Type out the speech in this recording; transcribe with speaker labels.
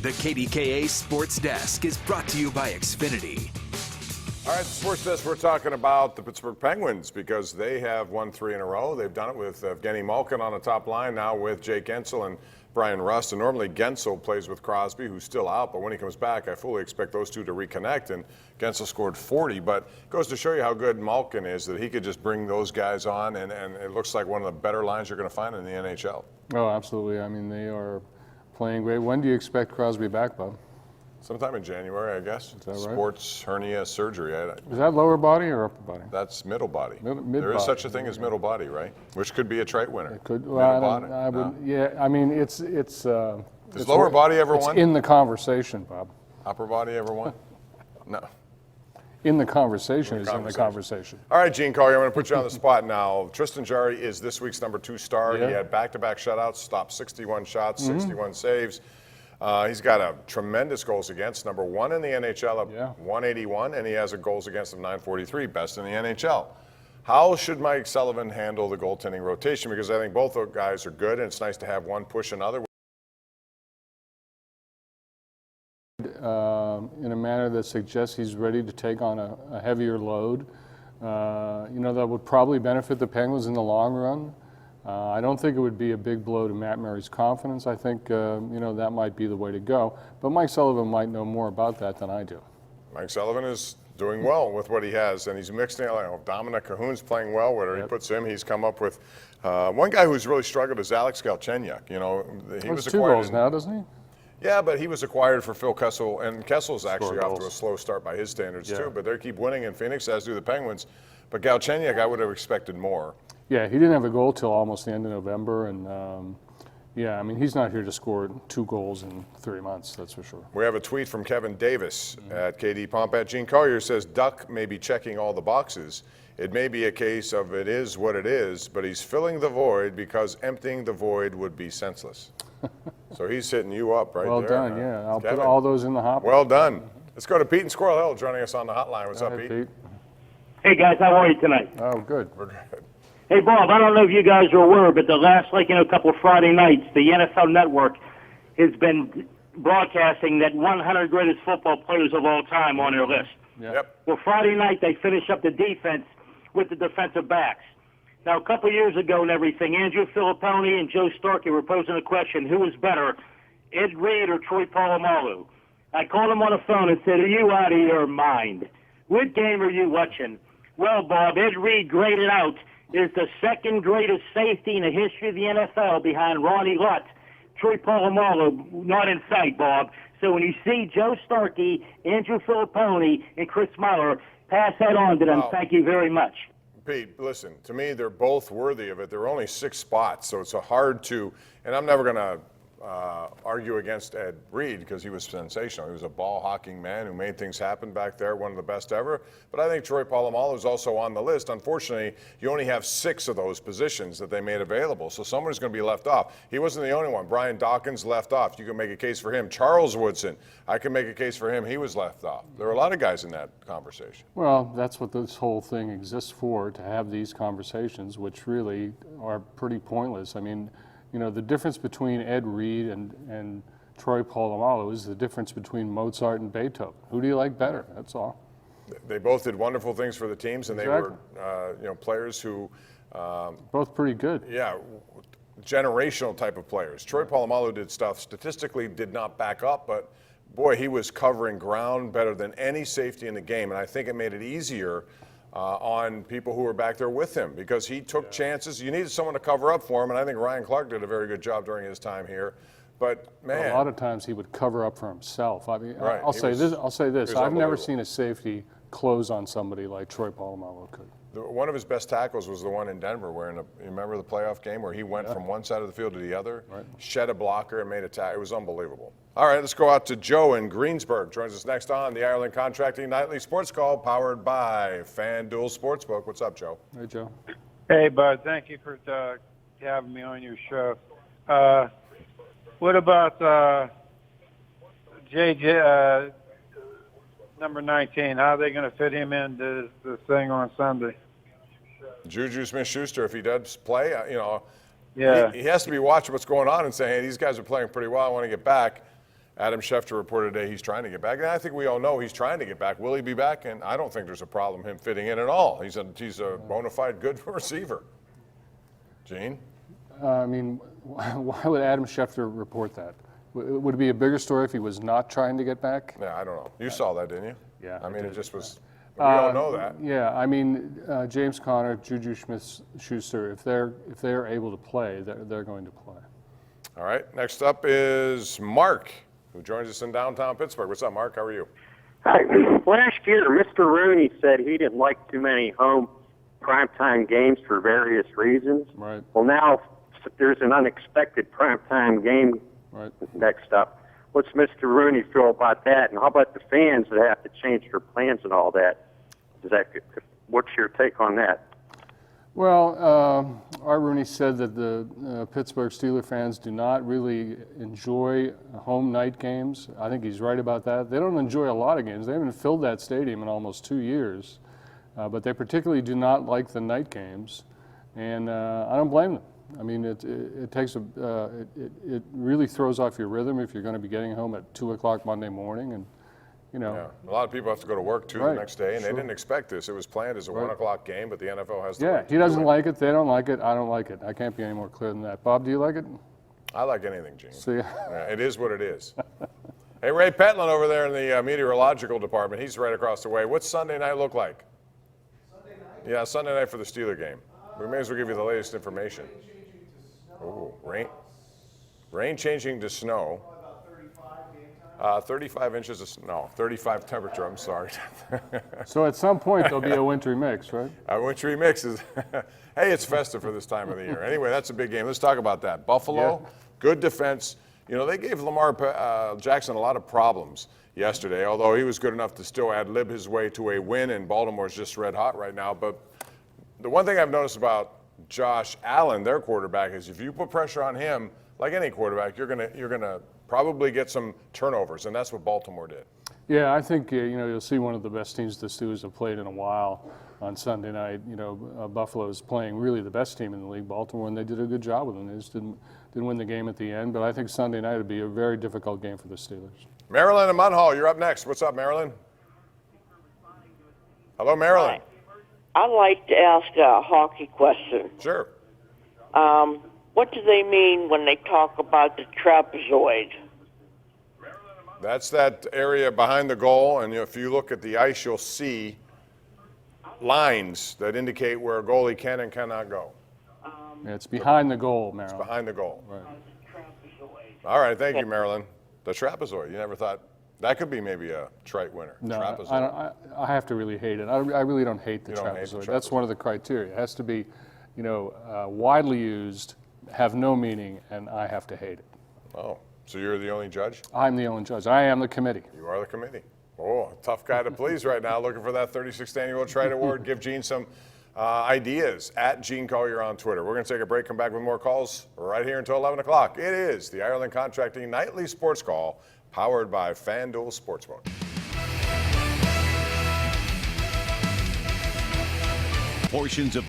Speaker 1: The KDKA Sports Desk is brought to you by Xfinity.
Speaker 2: All right, the Sports Desk, we're talking about the Pittsburgh Penguins because they have won 3 in a row. They've done it with Evgeny Malkin on the top line, now with Jake Gensel and Brian Rust. And normally Gensel plays with Crosby, who's still out, but when he comes back, I fully expect those two to reconnect. And Gensel scored 40, but it goes to show you how good Malkin is, that he could just bring those guys on, and it looks like one of the better lines you're going to find in the NHL.
Speaker 3: Oh, absolutely. I mean, they are playing great. When do you expect Crosby back, Bob?
Speaker 2: Sometime in January, I guess.
Speaker 3: Is that right?
Speaker 2: Sports hernia surgery.
Speaker 3: Is that lower body or upper body?
Speaker 2: That's middle body.
Speaker 3: Mid
Speaker 2: there is
Speaker 3: body.
Speaker 2: such a thing as middle body, right? Which could be a trite winner.
Speaker 3: It could.
Speaker 2: Well,
Speaker 3: Well, I would. Yeah. I mean, it's.
Speaker 2: Does lower body ever won?
Speaker 3: It's in the conversation, Bob.
Speaker 2: Upper body ever won? No.
Speaker 3: In the conversation is in the conversation.
Speaker 2: All right, Gene Collier, I'm going to put you on the spot now. Tristan Jarry is this week's number 2 star.
Speaker 3: Yeah.
Speaker 2: He had back-to-back shutouts, stopped 61 shots, 61 saves. He's got a tremendous goals against, number 1 in the NHL at 181, and he has a goals against of 943, best in the NHL. How should Mike Sullivan handle the goaltending rotation? Because I think both those guys are good, and it's nice to have one push another.
Speaker 3: In a manner that suggests he's ready to take on a heavier load. You know, that would probably benefit the Penguins in the long run. I don't think it would be a big blow to Matt Murray's confidence. I think, you know, that might be the way to go. But Mike Sullivan might know more about that than I do.
Speaker 2: Mike Sullivan is doing well with what he has, and he's mixed in. Dominic Cahoon's playing well. Where he puts him, he's come up with one guy who's really struggled is Alex Galchenyuk. You know, he was
Speaker 3: 2 goals now, doesn't he?
Speaker 2: Yeah, but he was acquired for Phil Kessel, and Kessel's actually off to a slow start by his standards too. But they keep winning in Phoenix, as do the Penguins. But Galchenyuk, I would have expected more.
Speaker 3: Yeah, he didn't have a goal till almost the end of November, and yeah, I mean, he's not here to score 2 goals in 3 months, that's for sure.
Speaker 2: We have a tweet from Kevin Davis at KD Pompeani. Gene Collier says, Duck may be checking all the boxes. It may be a case of it is what it is, but he's filling the void because emptying the void would be senseless. So he's hitting you up right
Speaker 3: well
Speaker 2: there.
Speaker 3: Well done, yeah. I'll put all those in the hopper.
Speaker 2: Well done. Let's go to Pete in Squirrel Hill joining us on the hotline. What's up, Pete?
Speaker 4: Hey, guys. How are you tonight?
Speaker 3: Oh, good.
Speaker 2: We're good.
Speaker 4: Hey, Bob, I don't know if you guys are aware, but the last, couple of Friday nights, the NFL Network has been broadcasting that 100 greatest football players of all time on their list.
Speaker 2: Yep.
Speaker 4: Well, Friday night, they finish up the defense with the defensive backs. Now, a couple of years ago and everything, Andrew Filipponi and Joe Starkey were posing the question, who is better, Ed Reed or Troy Polamalu? I called him on the phone and said, are you out of your mind? What game are you watching? Well, Bob, Ed Reed graded out is the second greatest safety in the history of the NFL behind Ronnie Lott. Troy Polamalu, not in sight, Bob. So when you see Joe Starkey, Andrew Filipponi, and Chris Muller, pass that on to them.
Speaker 2: Wow.
Speaker 4: Thank you very much.
Speaker 2: Pete, listen, to me, they're both worthy of it. There are only 6 spots, so it's a hard to, and I'm never going to argue against Ed Reed because he was sensational. He was a ball-hawking man who made things happen back there, one of the best ever. But I think Troy Polamalu is also on the list. Unfortunately, you only have 6 of those positions that they made available, so someone's going to be left off. He wasn't the only one. Brian Dawkins left off. You can make a case for him. Charles Woodson, I can make a case for him. He was left off. There are a lot of guys in that conversation.
Speaker 3: Well, that's what this whole thing exists for, to have these conversations, which really are pretty pointless. I mean, you know, the difference between Ed Reed and Troy Polamalu is the difference between Mozart and Beethoven. Who do you like better? That's all.
Speaker 2: They both did wonderful things for the teams, and
Speaker 3: Exactly.
Speaker 2: they were, you know, players who
Speaker 3: both pretty good.
Speaker 2: Yeah, generational type of players. Troy Polamalu did stuff statistically did not back up, but boy, he was covering ground better than any safety in the game, and I think it made it easier on people who were back there with him because he took chances. You needed someone to cover up for him, and I think Ryan Clark did a very good job during his time here. But man,
Speaker 3: a lot of times he would cover up for himself. I mean,
Speaker 2: right.
Speaker 3: I'll say this: I've never
Speaker 2: unbelievable.
Speaker 3: seen a safety close on somebody like Troy Polamalu could.
Speaker 2: One of his best tackles was the one in Denver, where you remember the playoff game where he went from one side of the field to the other, shed a blocker and made a tackle. It was unbelievable. All right, let's go out to Joe in Greensburg. Joins us next on the Ireland Contracting Nightly Sports Call, powered by FanDuel Sportsbook. What's up, Joe?
Speaker 3: Hey, Joe.
Speaker 5: Hey, Bud. Thank you for having me on your show. What about JJ, number 19? How are they going to fit him into the thing on Sunday?
Speaker 2: Juju Smith-Schuster, if he does play, you know,
Speaker 5: Yeah.
Speaker 2: he has to be watching what's going on and saying, hey, these guys are playing pretty well. I want to get back. Adam Schefter reported today he's trying to get back. And I think we all know he's trying to get back. Will he be back? And I don't think there's a problem him fitting in at all. He's a bona fide good receiver. Gene?
Speaker 3: I mean, why would Adam Schefter report that? Would it be a bigger story if he was not trying to get back?
Speaker 2: Yeah, I don't know. You saw that, didn't you?
Speaker 3: Yeah.
Speaker 2: I mean, it just was. We all know that.
Speaker 3: Yeah, I mean, James Conner, Juju Smith-Schuster, if they're able to play, they're going to play.
Speaker 2: All right. Next up is Mark, who joins us in downtown Pittsburgh. What's up, Mark? How are you?
Speaker 6: Hi. Last year, Mr. Rooney said he didn't like too many home primetime games for various reasons.
Speaker 3: Right.
Speaker 6: Well, now there's an unexpected primetime game next up. What's Mr. Rooney feel about that? And how about the fans that have to change their plans and all that? What's your take on that?
Speaker 3: Well, Art Rooney said that the Pittsburgh Steelers fans do not really enjoy home night games. I think he's right about that. They don't enjoy a lot of games. They haven't filled that stadium in almost 2 years, but they particularly do not like the night games, and I don't blame them. I mean, it really throws off your rhythm if you're going to be getting home at 2 o'clock Monday morning, and you know.
Speaker 2: Yeah. A lot of people have to go to work too the next day, and they didn't expect this. It was planned as a 1 o'clock game, but the NFL has to.
Speaker 3: Yeah, he doesn't like it. They don't like it. I don't like it. I can't be any more clear than that. Bob, do you like it?
Speaker 2: I like anything, Gene.
Speaker 3: See,
Speaker 2: yeah, it is what it is. Hey, Ray Pentland over there in the meteorological department. He's right across the way. What's Sunday night look like? Sunday night? Yeah, Sunday night for the Steeler game. We may as well give you the latest information. Oh, rain changing to snow. 35 inches of snow, 35 temperature, I'm sorry.
Speaker 3: So at some point there'll be a wintry mix, right?
Speaker 2: A wintry mix is, hey, it's festive for this time of the year. Anyway, that's a big game. Let's talk about that. Buffalo, good defense. You know, they gave Lamar Jackson a lot of problems yesterday, although he was good enough to still ad-lib his way to a win, and Baltimore's just red hot right now. But the one thing I've noticed about Josh Allen, their quarterback, is if you put pressure on him, like any quarterback, you're gonna probably get some turnovers, and that's what Baltimore did.
Speaker 3: Yeah, I think you'll see one of the best teams the Steelers have played in a while on Sunday night. Buffalo is playing really the best team in the league, Baltimore, and they did a good job with them. They just didn't win the game at the end, but I think Sunday night would be a very difficult game for the Steelers.
Speaker 2: Marilyn and Munhall, you're up next. What's up, Marilyn? Hello, Marilyn.
Speaker 7: Hi. I'd like to ask a hockey question.
Speaker 2: Sure.
Speaker 7: What do they mean when they talk about the trapezoid?
Speaker 2: That's that area behind the goal, and if you look at the ice, you'll see lines that indicate where a goalie can and cannot go.
Speaker 3: Yeah, it's behind the goal, Marilyn.
Speaker 2: It's behind the goal.
Speaker 3: Right.
Speaker 2: All right, thank you, Marilyn. The trapezoid. You never thought that could be maybe a trite winner.
Speaker 3: No,
Speaker 2: trapezoid.
Speaker 3: I have to really hate it. I really don't hate the
Speaker 2: You don't
Speaker 3: trapezoid.
Speaker 2: hate the trapezoid.
Speaker 3: That's one of the criteria. It has to be, widely used, have no meaning, and I have to hate it.
Speaker 2: Oh, so you're the only judge?
Speaker 3: I'm the only judge. I am the committee.
Speaker 2: You are the committee. Oh, tough guy to please right now, looking for that 36th Annual Trite Award. Give Gene some ideas at Gene Collier on Twitter. We're going to take a break, come back with more calls right here until 11 o'clock. It is the Ireland Contracting Nightly Sports Call, powered by FanDuel Sportsbook.
Speaker 8: Portions of